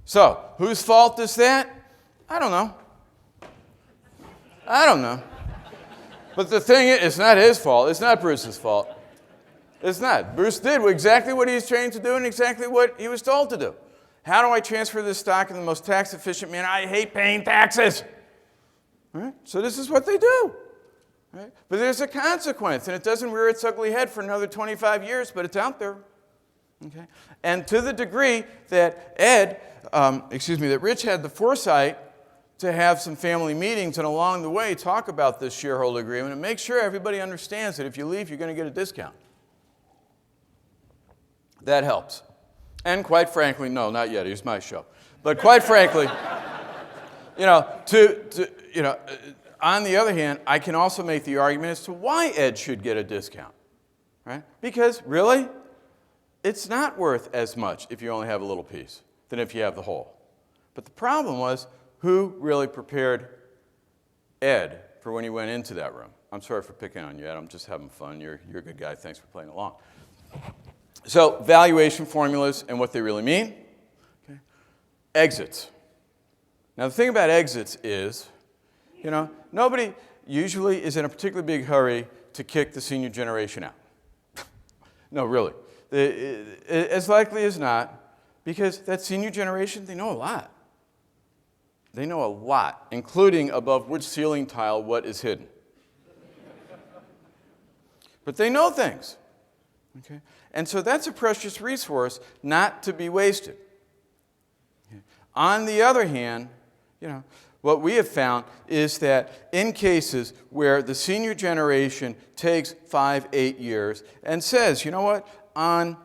So, whose fault is that? I don't know. But the thing is, it's not his fault. It's not Bruce's fault. It's not. Bruce did exactly what he was trained to do and exactly what he was told to do. How do I transfer this stock in the most tax-efficient manner? I hate paying taxes. Right? So this is what they do. Right? But there's a consequence, and it doesn't rear its ugly head for another 25 years, but it's out there. Okay? And to the degree that that Rich had the foresight to have some family meetings and along the way talk about this shareholder agreement and make sure everybody understands that if you leave, you're going to get a discount. That helps. And quite frankly, no, not yet. Here's my show. But quite frankly, on the other hand, I can also make the argument as to why Ed should get a discount, right? Because really, it's not worth as much if you only have a little piece than if you have the whole. But the problem was, who really prepared Ed for when he went into that room? I'm sorry for picking on you, Ed. I'm just having fun. You're a good guy. Thanks for playing along. So valuation formulas and what they really mean. Okay. Exits. Now, the thing about exits is, nobody usually is in a particularly big hurry to kick the senior generation out. No, really. As likely as not, because that senior generation, they know a lot. They know a lot, including above which ceiling tile what is hidden. But they know things. Okay? And so that's a precious resource not to be wasted. Okay? On the other hand, what we have found is that in cases where the senior generation takes 5-8 years and says, you know what, on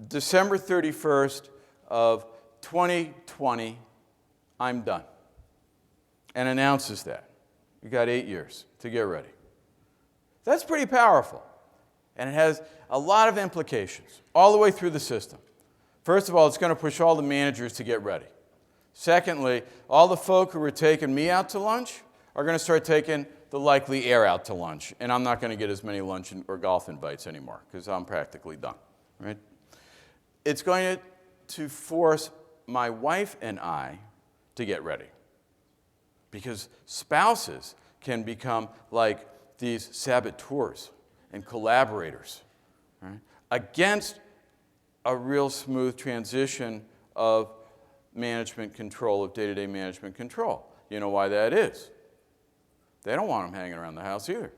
December 31st of 2020, I'm done, and announces that. You got 8 years to get ready. That's pretty powerful, and it has a lot of implications all the way through the system. First of all, it's going to push all the managers to get ready. Secondly, all the folk who were taking me out to lunch are going to start taking the likely heir out to lunch, and I'm not going to get as many lunch or golf invites anymore because I'm practically done. Right? It's going to force my wife and I to get ready, because spouses can become like these saboteurs and collaborators, right, against a real smooth transition of management control, of day-to-day management control. You know why that is? They don't want them hanging around the house either.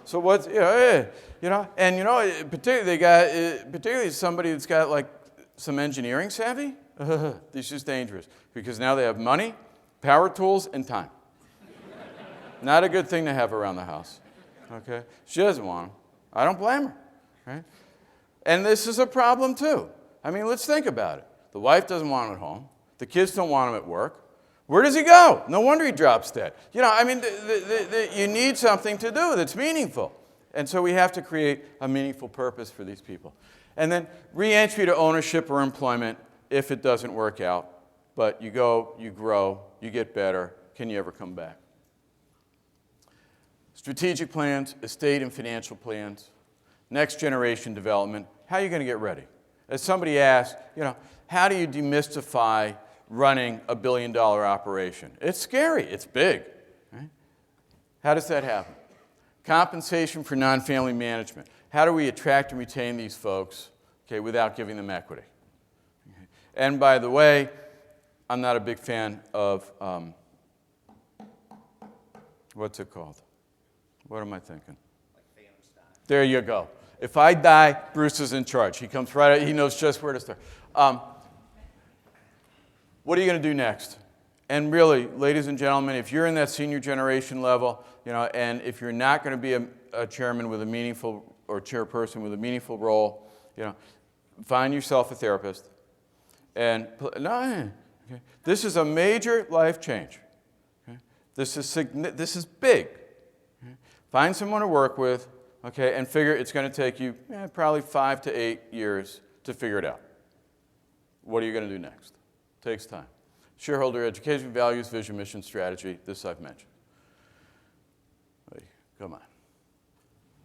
So what's, and particularly somebody that's got like some engineering savvy, this is dangerous, because now they have money, power tools, and time. Not a good thing to have around the house. Okay? She doesn't want them. I don't blame her. Right? And this is a problem too. I mean, let's think about it. The wife doesn't want him at home. The kids don't want him at work. Where does he go? No wonder he drops dead. You need something to do that's meaningful. And so we have to create a meaningful purpose for these people. And then re-entry to ownership or employment if it doesn't work out. But you go, you grow, you get better. Can you ever come back? Strategic plans, estate and financial plans, next generation development. How are you going to get ready? As somebody asked, how do you demystify running a billion-dollar operation? It's scary. It's big. Right? How does that happen? Compensation for non-family management. How do we attract and retain these folks, without giving them equity? Okay. And by the way, I'm not a big fan of, what's it called? What am I thinking? Like Phantom Stein. There you go. If I die, Bruce is in charge. He comes right out. He knows just where to start. What are you going to do next? And really, ladies and gentlemen, if you're in that senior generation level, and if you're not going to be a chairman with a meaningful, or chairperson with a meaningful role, find yourself a therapist. And this is a major life change. Okay? This is big. Okay? Find someone to work with, and figure it's going to take you probably 5 to 8 years to figure it out. What are you going to do next? Takes time. Shareholder education, values, vision, mission, strategy. This I've mentioned. Come on.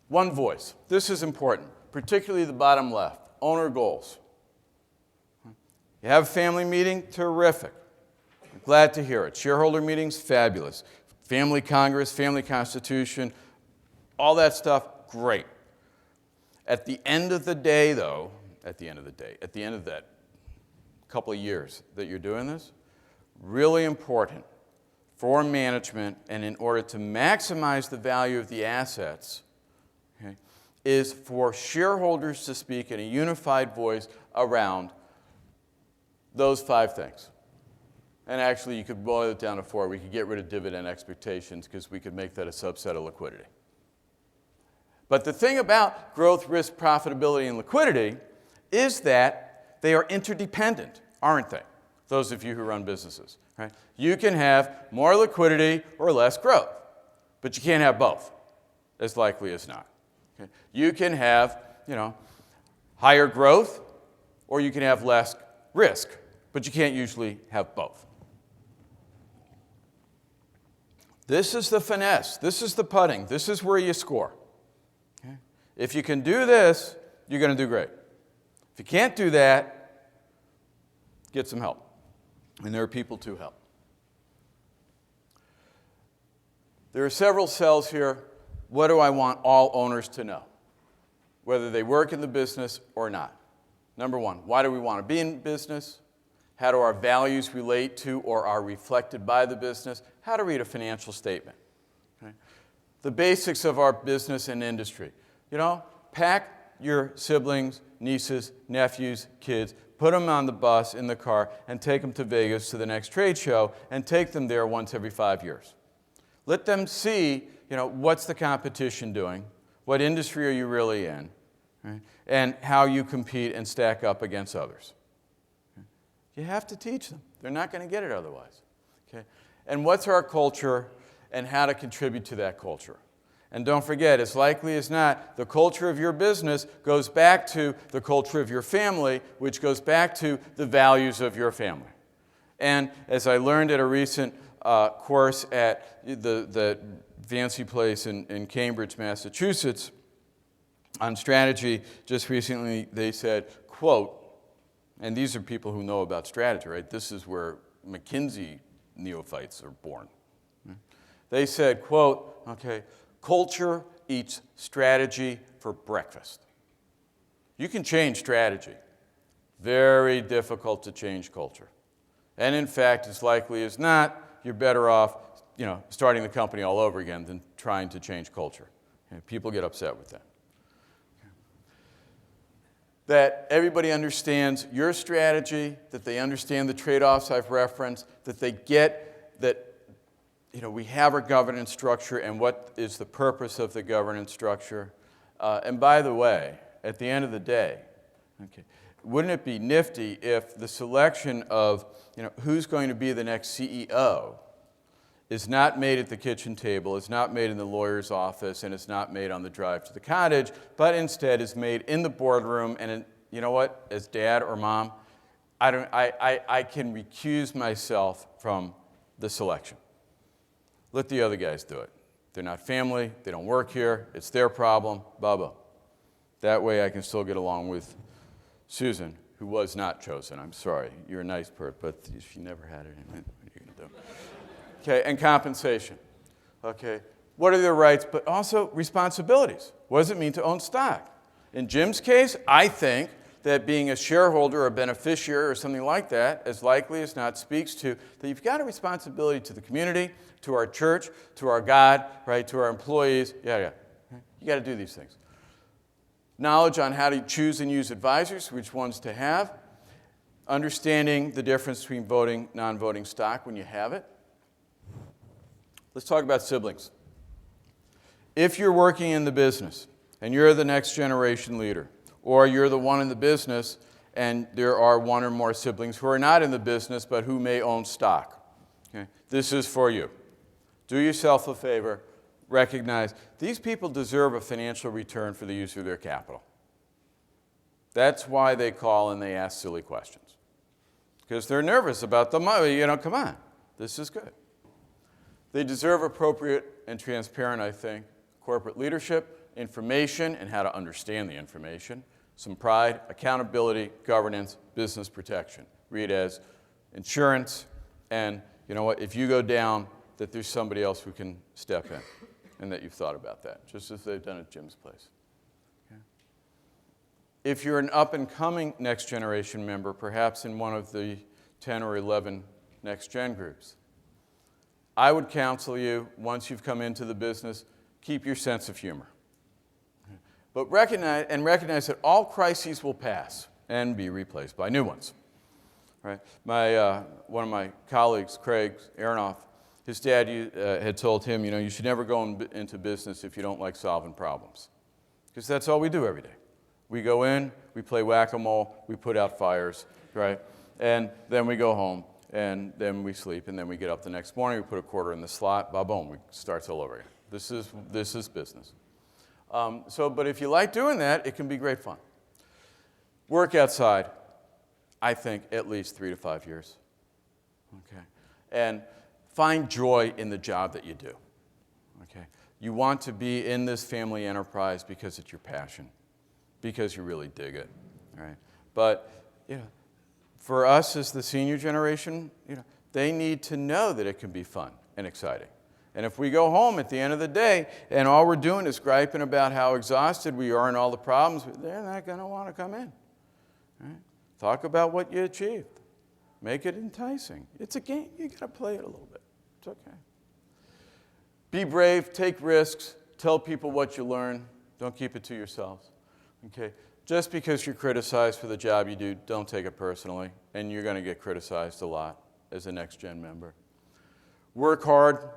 One voice. This is important, particularly the bottom left. Owner goals. You have a family meeting? Terrific. I'm glad to hear it. Shareholder meetings? Fabulous. Family Congress, family constitution, all that stuff? Great. At the end of the day, though, at the end of that couple of years that you're doing this, really important for management and in order to maximize the value of the assets, okay, is for shareholders to speak in a unified voice around those 5 things. And actually, you could boil it down to 4. We could get rid of dividend expectations because we could make that a subset of liquidity. But the thing about growth, risk, profitability, and liquidity is that they are interdependent, aren't they? Those of you who run businesses, right? You can have more liquidity or less growth, but you can't have both, as likely as not. Okay? You can have, higher growth, or you can have less risk, but you can't usually have both. This is the finesse. This is the putting. This is where you score. Okay? If you can do this, you're going to do great. If you can't do that, get some help. And there are people to help. There are several cells here. What do I want all owners to know? Whether they work in the business or not. Number 1, why do we want to be in business? How do our values relate to or are reflected by the business? How to read a financial statement. Okay? The basics of our business and industry. Pack your siblings, nieces, nephews, kids, put them on the bus, in the car, and take them to Vegas to the next trade show, and take them there once every 5 years. Let them see, what's the competition doing, what industry are you really in, right? And how you compete and stack up against others. Okay? You have to teach them. They're not going to get it otherwise. Okay? And what's our culture and how to contribute to that culture. And don't forget, as likely as not, the culture of your business goes back to the culture of your family, which goes back to the values of your family. And as I learned at a recent course at the fancy place in Cambridge, Massachusetts, on strategy, just recently they said, quote, and these are people who know about strategy, right? This is where McKinsey neophytes are born. They said, quote, okay, culture eats strategy for breakfast. You can change strategy. Very difficult to change culture. And in fact, as likely as not, you're better off, starting the company all over again than trying to change culture. Okay? People get upset with that. Okay. That everybody understands your strategy, that they understand the trade-offs I've referenced, that they get that we have our governance structure and what is the purpose of the governance structure. And by the way, at the end of the day, okay, wouldn't it be nifty if the selection of who's going to be the next CEO is not made at the kitchen table, is not made in the lawyer's office, and it's not made on the drive to the cottage, but instead is made in the boardroom. And you know what? As dad or mom, I can recuse myself from the selection. Let the other guys do it. They're not family. They don't work here. It's their problem. Blah. That way I can still get along with Susan, who was not chosen. I'm sorry. You're a nice person, but she never had it. What are you going to do? Okay, and compensation. Okay, what are their rights, but also responsibilities? What does it mean to own stock? In Jim's case, I think that being a shareholder or beneficiary or something like that, as likely as not, speaks to that you've got a responsibility to the community, to our church, to our God, right, to our employees. Yeah. You got to do these things. Knowledge on how to choose and use advisors, which ones to have. Understanding the difference between voting, non-voting stock when you have it. Let's talk about siblings. If you're working in the business and you're the next generation leader, or you're the one in the business and there are one or more siblings who are not in the business but who may own stock, okay, this is for you. Do yourself a favor. Recognize these people deserve a financial return for the use of their capital. That's why they call and they ask silly questions. Because they're nervous about the money. Come on, this is good. They deserve appropriate and transparent, I think, corporate leadership, information and how to understand the information, some pride, accountability, governance, business protection. Read as insurance, and you know what, if you go down, that there's somebody else who can step in, and that you've thought about that, just as they've done at Jim's place. Okay? If you're an up-and-coming next generation member, perhaps in one of the 10 or 11 next gen groups, I would counsel you, once you've come into the business, keep your sense of humor. But recognize that all crises will pass and be replaced by new ones. Right? One of my colleagues, Craig Aronoff, his dad had told him, you know, you should never go into business if you don't like solving problems. Because that's all we do every day. We go in, we play whack-a-mole, we put out fires, right? And then we go home, and then we sleep, and then we get up the next morning, we put a quarter in the slot, ba-boom, it starts all over again. This is business. But if you like doing that, it can be great fun. Work outside, I think, at least 3 to 5 years. Okay? And find joy in the job that you do. Okay? You want to be in this family enterprise because it's your passion, because you really dig it. All right? But, you know, for us as the senior generation, you know, they need to know that it can be fun and exciting. And if we go home at the end of the day and all we're doing is griping about how exhausted we are and all the problems, they're not going to want to come in. Right? Talk about what you achieved. Make it enticing. It's a game. You got to play it a little bit. It's okay. Be brave. Take risks. Tell people what you learn. Don't keep it to yourselves. Okay? Just because you're criticized for the job you do, don't take it personally. And you're going to get criticized a lot as a next-gen member. Work hard.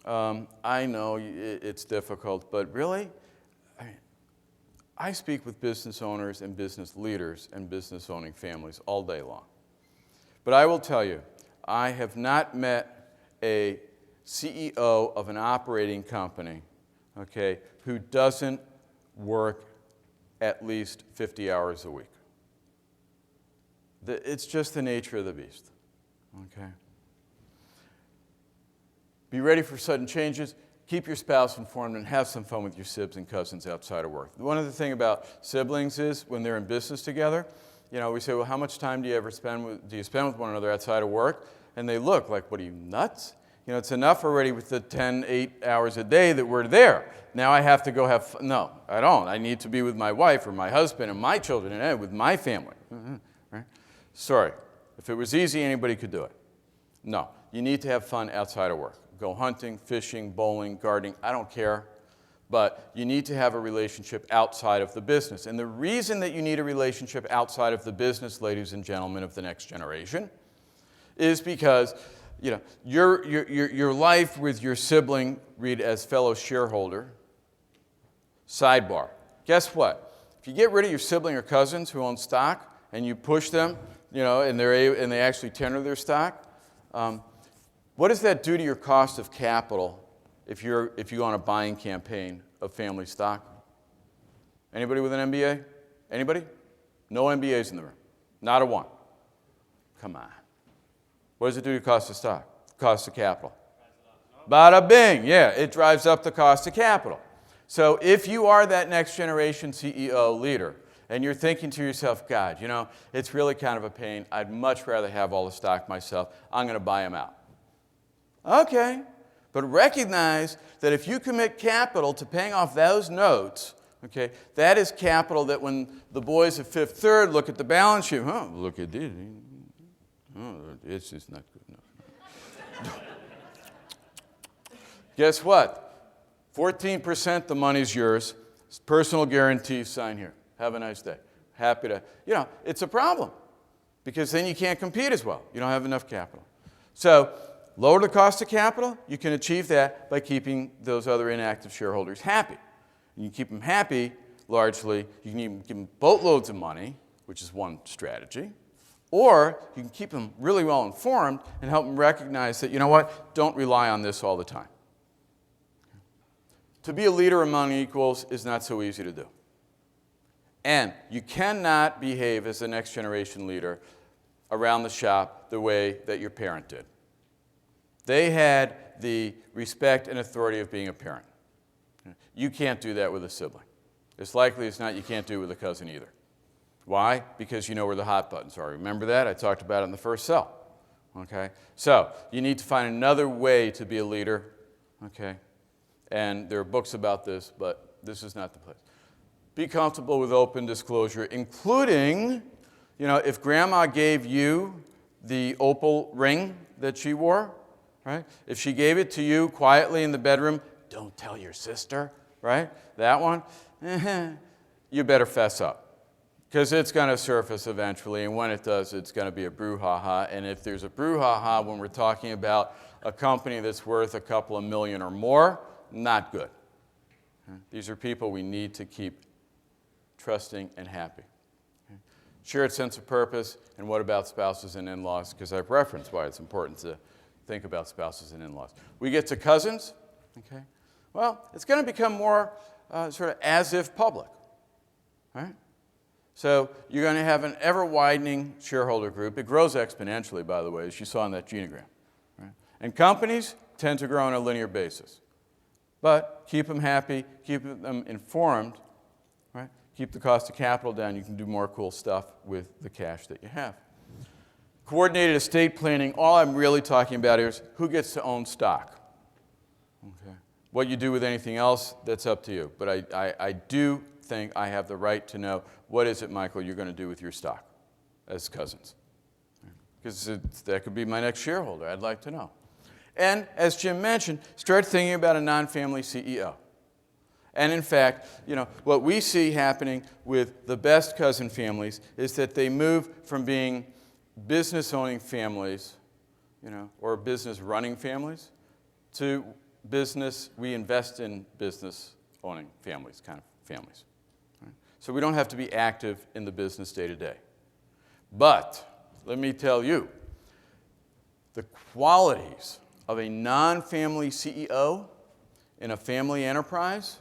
I know it's difficult, but really, I speak with business owners and business leaders and business-owning families all day long. But I will tell you, I have not met a CEO of an operating company, okay, who doesn't work at least 50 hours a week. It's just the nature of the beast, okay? Be ready for sudden changes. Keep your spouse informed and have some fun with your sibs and cousins outside of work. One of the things about siblings is when they're in business together, you know, we say, well, how much time do you spend with one another outside of work? And they look like, what are you, nuts? You know, it's enough already with the 8 hours a day that we're there. Now I have to go have fun. No, I don't. I need to be with my wife or my husband and my children and with my family. Right? Sorry. If it was easy, anybody could do it. No, you need to have fun outside of work. Go hunting, fishing, bowling, gardening, I don't care. But you need to have a relationship outside of the business. And the reason that you need a relationship outside of the business, ladies and gentlemen of the next generation, is because, you know, your life with your sibling, read as fellow shareholder, sidebar. Guess what? If you get rid of your sibling or cousins who own stock and you push them, you know, and they actually tender their stock, what does that do to your cost of capital if you go on a buying campaign of family stock? Anybody with an MBA? Anybody? No MBAs in the room. Not a one. Come on. What does it do to your cost of stock? Cost of capital. Bada bing. Yeah, it drives up the cost of capital. So if you are that next generation CEO leader and you're thinking to yourself, God, you know, it's really kind of a pain. I'd much rather have all the stock myself. I'm going to buy them out. Okay, but recognize that if you commit capital to paying off those notes, okay, that is capital that when the boys of Fifth Third look at the balance sheet, look at this. Oh, it's just not good enough. Guess what? 14%, the money's yours. Personal guarantee, sign here. Have a nice day. Happy to, you know, it's a problem because then you can't compete as well. You don't have enough capital. So, lower the cost of capital, you can achieve that by keeping those other inactive shareholders happy. And you keep them happy, largely, you can even give them boatloads of money, which is one strategy, or you can keep them really well informed and help them recognize that, you know what, don't rely on this all the time. To be a leader among equals is not so easy to do. And you cannot behave as the next generation leader around the shop the way that your parent did. They had the respect and authority of being a parent. You can't do that with a sibling. As likely as not, you can't do it with a cousin either. Why? Because you know where the hot buttons are. Remember that? I talked about it in the first cell. Okay? So you need to find another way to be a leader. Okay? And there are books about this, but this is not the place. Be comfortable with open disclosure, including, if grandma gave you the opal ring that she wore, right? If she gave it to you quietly in the bedroom, don't tell your sister, right? That one, you better fess up. Because it's going to surface eventually, and when it does, it's going to be a brouhaha. And if there's a brouhaha when we're talking about a company that's worth a couple of million or more, not good. These are people we need to keep trusting and happy. Shared sense of purpose, and what about spouses and in-laws? Because I've referenced why it's important to think about spouses and in-laws. We get to cousins, okay? Well, it's going to become more sort of as-if public, right? So you're going to have an ever-widening shareholder group. It grows exponentially, by the way, as you saw in that genogram. Right? And companies tend to grow on a linear basis. But keep them happy, keep them informed, right? Keep the cost of capital down. You can do more cool stuff with the cash that you have. Coordinated estate planning, all I'm really talking about here is who gets to own stock. Okay. What you do with anything else, that's up to you. But I do think I have the right to know, what is it, Michael, you're going to do with your stock as cousins? Because that could be my next shareholder. I'd like to know. And as Jim mentioned, start thinking about a non-family CEO. And in fact, what we see happening with the best cousin families is that they move from being business-owning families, or business-running families, to we invest in business-owning families, kind of families. Right? So we don't have to be active in the business day-to-day. But let me tell you, the qualities of a non-family CEO in a family enterprise,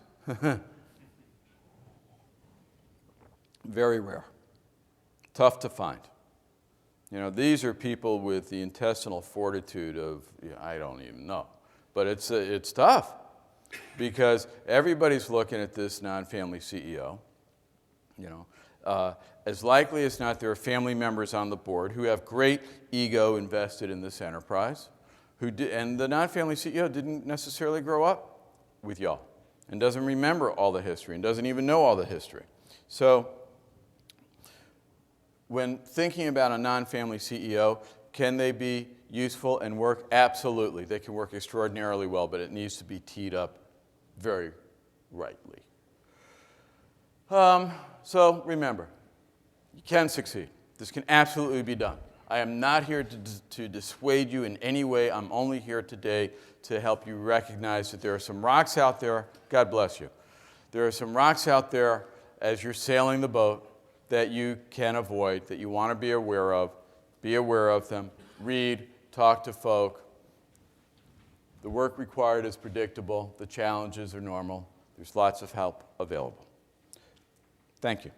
very rare. Tough to find. These are people with the intestinal fortitude of, I don't even know. But it's tough because everybody's looking at this non-family CEO. As likely as not, there are family members on the board who have great ego invested in this enterprise. And the non-family CEO didn't necessarily grow up with y'all and doesn't remember all the history and doesn't even know all the history. So when thinking about a non-family CEO, can they be useful and work? Absolutely. They can work extraordinarily well, but it needs to be teed up very rightly. So remember, you can succeed. This can absolutely be done. I am not here to dissuade you in any way. I'm only here today to help you recognize that there are some rocks out there. God bless you. There are some rocks out there as you're sailing the boat that you can avoid, that you want to be aware of. Be aware of them. Read, talk to folk. The work required is predictable. The challenges are normal. There's lots of help available. Thank you.